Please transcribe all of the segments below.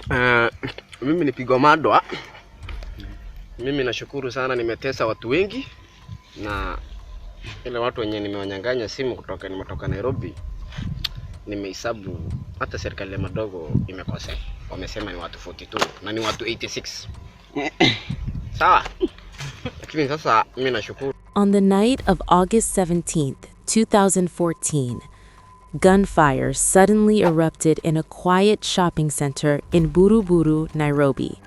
Ah, mimi ni Pigo Madwa. Mimi nashukuru sana, nimetesa watu wengi na ile watu wenye nimewanyang'anya simu nimetoka Nairobi. Nimehesabu hata serikali madogo imekosea. Wamesema ni watu 42 na ni watu 86. Sawa. Lakini sasa mimi nashukuru. On the night of August 17th, 2014, gunfire suddenly erupted in a quiet shopping center in Buruburu, Nairobi.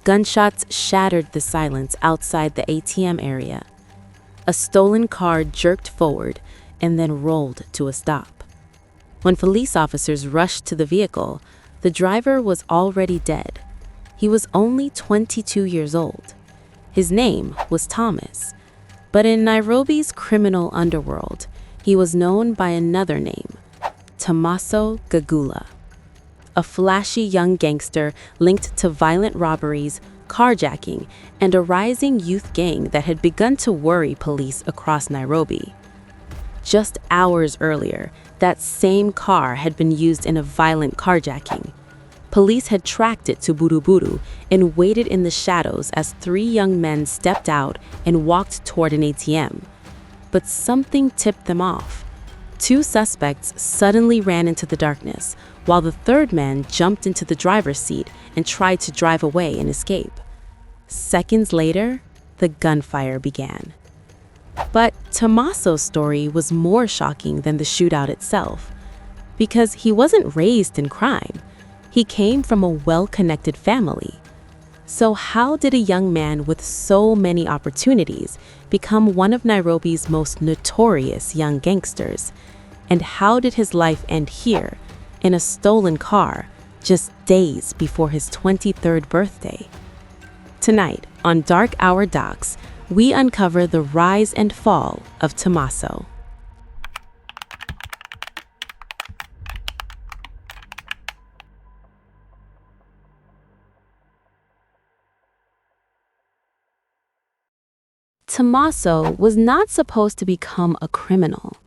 Gunshots shattered the silence outside the ATM area. A stolen car jerked forward and then rolled to a stop. When police officers rushed to the vehicle, the driver was already dead. He was only 22 years old. His name was Thomas, but in Nairobi's criminal underworld, he was known by another name, Tomaso Gagula, a flashy young gangster linked to violent robberies, carjacking, and a rising youth gang that had begun to worry police across Nairobi. Just hours earlier, that same car had been used in a violent carjacking. Police had tracked it to Buruburu and waited in the shadows as 3 young men stepped out and walked toward an ATM. But something tipped them off. 2 suspects suddenly ran into the darkness, while the third man jumped into the driver's seat and tried to drive away and escape. Seconds later, the gunfire began. But Tomaso's story was more shocking than the shootout itself, because he wasn't raised in crime. He came from a well-connected family. So how did a young man with so many opportunities become one of Nairobi's most notorious young gangsters? And how did his life end here, in a stolen car, just days before his 23rd birthday? Tonight, on Dark Hour Docs, we uncover the rise and fall of Tomaso. Tomaso was not supposed to become a criminal.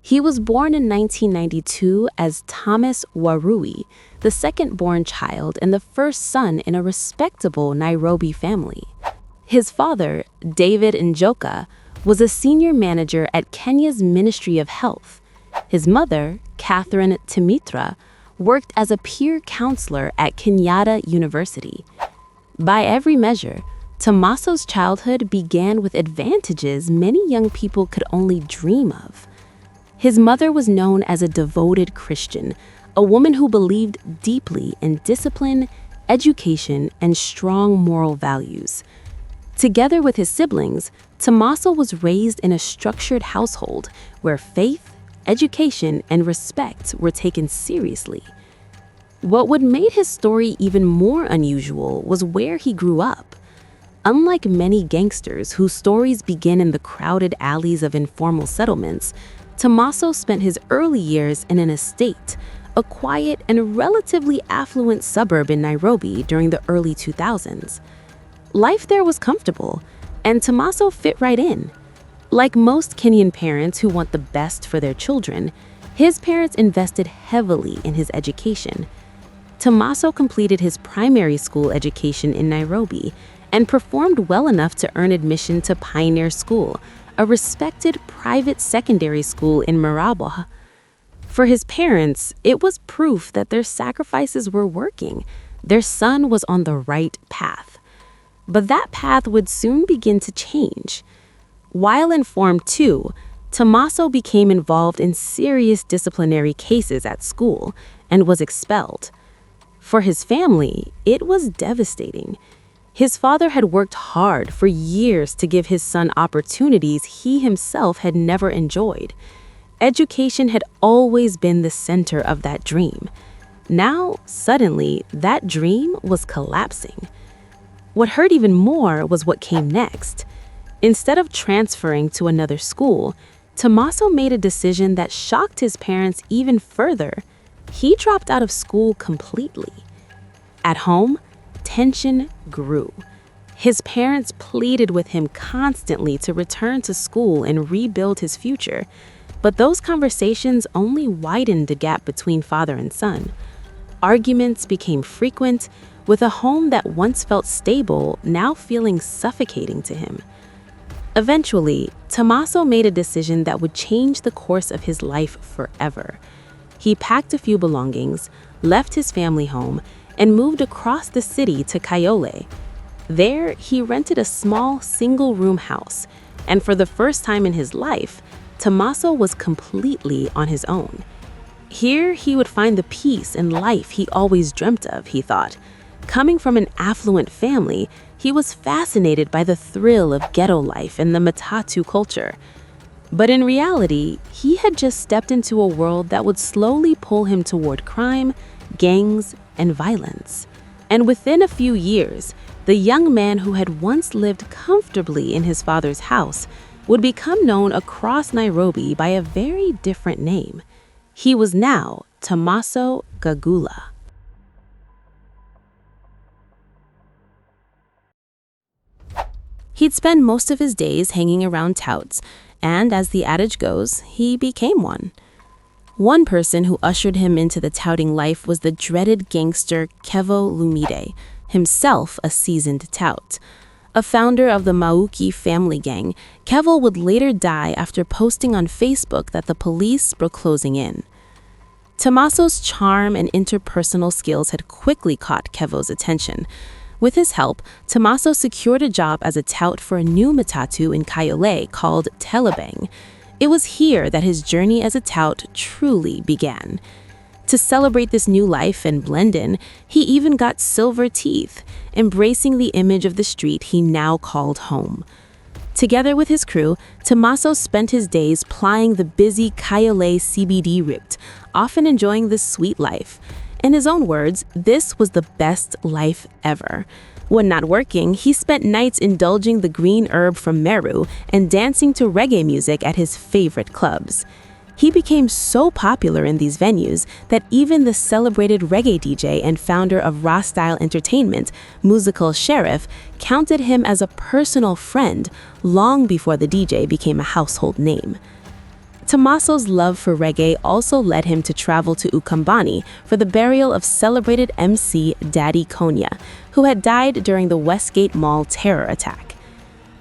He was born in 1992 as Thomas Warui, the second-born child and the first son in a respectable Nairobi family. His father, David Njoka, was a senior manager at Kenya's Ministry of Health. His mother, Catherine Timitra, worked as a peer counselor at Kenyatta University. By every measure, Tomaso's childhood began with advantages many young people could only dream of. His mother was known as a devoted Christian, a woman who believed deeply in discipline, education, and strong moral values. Together with his siblings, Tomaso was raised in a structured household where faith, education, and respect were taken seriously. What would make his story even more unusual was where he grew up. Unlike many gangsters whose stories begin in the crowded alleys of informal settlements, Tomaso spent his early years in an estate, a quiet and relatively affluent suburb in Nairobi during the early 2000s. Life there was comfortable, and Tomaso fit right in. Like most Kenyan parents who want the best for their children, his parents invested heavily in his education. Tomaso completed his primary school education in Nairobi and performed well enough to earn admission to Pioneer School, a respected private secondary school in Maraba. For his parents, it was proof that their sacrifices were working. Their son was on the right path. But that path would soon begin to change. While in Form 2, Tomaso became involved in serious disciplinary cases at school and was expelled. For his family, it was devastating. His father had worked hard for years to give his son opportunities he himself had never enjoyed. Education had always been the center of that dream. Now, suddenly, that dream was collapsing. What hurt even more was what came next. Instead of transferring to another school, Tomaso made a decision that shocked his parents even further. He dropped out of school completely. At home, tension grew. His parents pleaded with him constantly to return to school and rebuild his future, but those conversations only widened the gap between father and son. Arguments became frequent, with a home that once felt stable now feeling suffocating to him. Eventually, Tomaso made a decision that would change the course of his life forever. He packed a few belongings, left his family home, and moved across the city to Kayole. There, he rented a small single-room house, and for the first time in his life, Tomaso was completely on his own. Here, he would find the peace and life he always dreamt of, he thought. Coming from an affluent family, he was fascinated by the thrill of ghetto life and the matatu culture. But in reality, he had just stepped into a world that would slowly pull him toward crime, gangs, and violence. And within a few years, the young man who had once lived comfortably in his father's house would become known across Nairobi by a very different name. He was now Tomaso Gagula. He'd spend most of his days hanging around touts, and as the adage goes, he became one. One person who ushered him into the touting life was the dreaded gangster Kayole-CBD, himself a seasoned tout. A founder of the Mauki family gang, Kayole would later die after posting on Facebook that the police were closing in. Tomaso's charm and interpersonal skills had quickly caught Kayole's attention. With his help, Tomaso secured a job as a tout for a new matatu in Kayole called Telebang. It was here that his journey as a tout truly began. To celebrate this new life and blend in, he even got silver teeth, embracing the image of the street he now called home. Together with his crew, Tomaso spent his days plying the busy Kayole-CBD route, often enjoying this sweet life. In his own words, this was the best life ever. When not working, he spent nights indulging the green herb from Meru and dancing to reggae music at his favorite clubs. He became so popular in these venues that even the celebrated reggae DJ and founder of Raw Style Entertainment, Musical Sheriff, counted him as a personal friend long before the DJ became a household name. Tomaso's love for reggae also led him to travel to Ukambani for the burial of celebrated MC Daddy Konya, who had died during the Westgate Mall terror attack.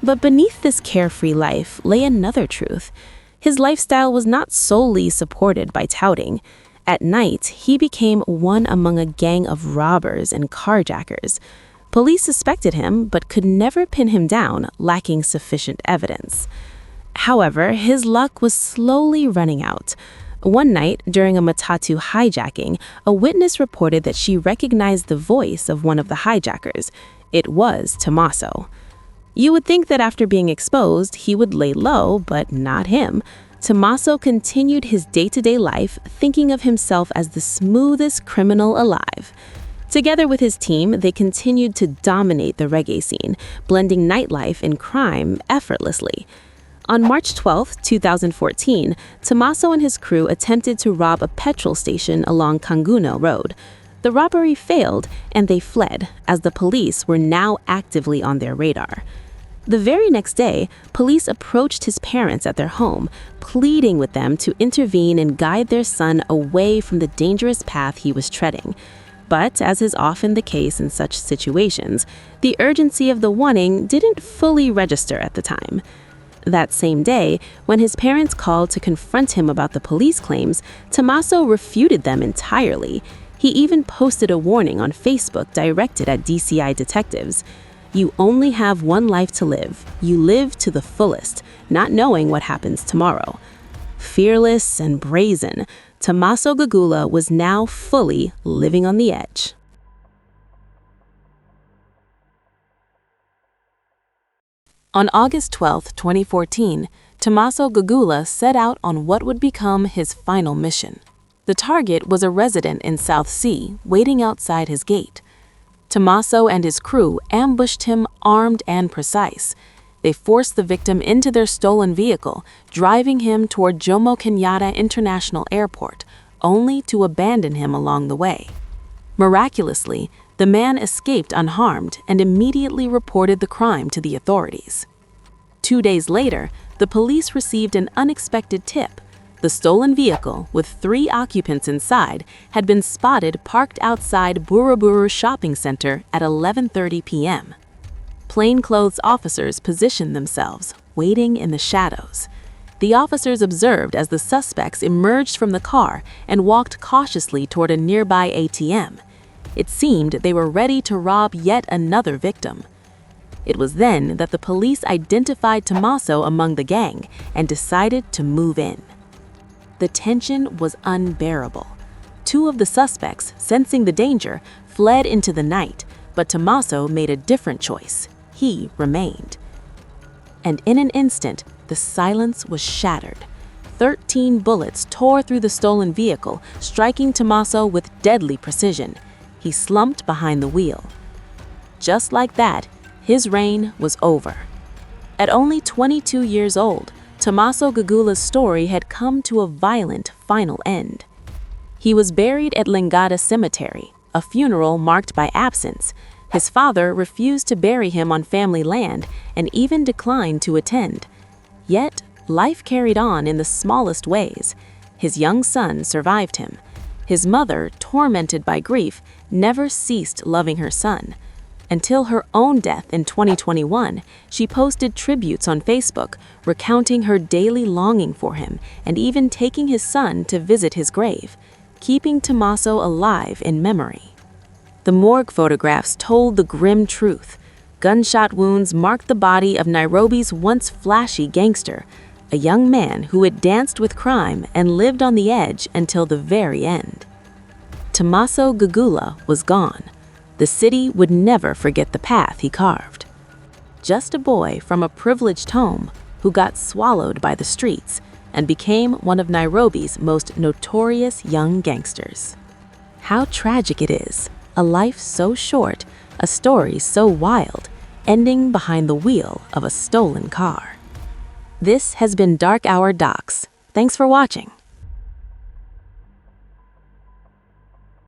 But beneath this carefree life lay another truth. His lifestyle was not solely supported by touting. At night, he became one among a gang of robbers and carjackers. Police suspected him, but could never pin him down, lacking sufficient evidence. However, his luck was slowly running out. One night, during a matatu hijacking, a witness reported that she recognized the voice of one of the hijackers. It was Tomaso. You would think that after being exposed, he would lay low, but not him. Tomaso continued his day-to-day life, thinking of himself as the smoothest criminal alive. Together with his team, they continued to dominate the reggae scene, blending nightlife and crime effortlessly. On March 12, 2014, Tomaso and his crew attempted to rob a petrol station along Kanguno Road. The robbery failed, and they fled, as the police were now actively on their radar. The very next day, police approached his parents at their home, pleading with them to intervene and guide their son away from the dangerous path he was treading. But, as is often the case in such situations, the urgency of the warning didn't fully register at the time. That same day, when his parents called to confront him about the police claims, Tomaso refuted them entirely. He even posted a warning on Facebook directed at DCI detectives. You only have one life to live. You live to the fullest, not knowing what happens tomorrow. Fearless and brazen, Tomaso Gagula was now fully living on the edge. On August 12, 2014, Tomaso Gagula set out on what would become his final mission. The target was a resident in South Sea, waiting outside his gate. Tomaso and his crew ambushed him armed and precise. They forced the victim into their stolen vehicle, driving him toward Jomo Kenyatta International Airport, only to abandon him along the way. Miraculously, the man escaped unharmed and immediately reported the crime to the authorities. 2 days later, the police received an unexpected tip. The stolen vehicle, with 3 occupants inside, had been spotted parked outside Buruburu Shopping Centre at 11:30 p.m. Plainclothes officers positioned themselves, waiting in the shadows. The officers observed as the suspects emerged from the car and walked cautiously toward a nearby ATM. It seemed they were ready to rob yet another victim. It was then that the police identified Tomaso among the gang and decided to move in. The tension was unbearable. 2 of the suspects, sensing the danger, fled into the night, but Tomaso made a different choice. He remained. And in an instant, the silence was shattered. 13 bullets tore through the stolen vehicle, striking Tomaso with deadly precision. He slumped behind the wheel. Just like that, his reign was over. At only 22 years old, Tomaso Gagula's story had come to a violent final end. He was buried at Lingata Cemetery, a funeral marked by absence. His father refused to bury him on family land and even declined to attend. Yet, life carried on in the smallest ways. His young son survived him. His mother, tormented by grief, never ceased loving her son. Until her own death in 2021, she posted tributes on Facebook, recounting her daily longing for him and even taking his son to visit his grave, keeping Tomaso alive in memory. The morgue photographs told the grim truth. Gunshot wounds marked the body of Nairobi's once flashy gangster, a young man who had danced with crime and lived on the edge until the very end. Tomaso Gagula was gone. The city would never forget the path he carved. Just a boy from a privileged home who got swallowed by the streets and became one of Nairobi's most notorious young gangsters. How tragic it is, a life so short, a story so wild, ending behind the wheel of a stolen car. This has been Dark Hour Docs. Thanks for watching.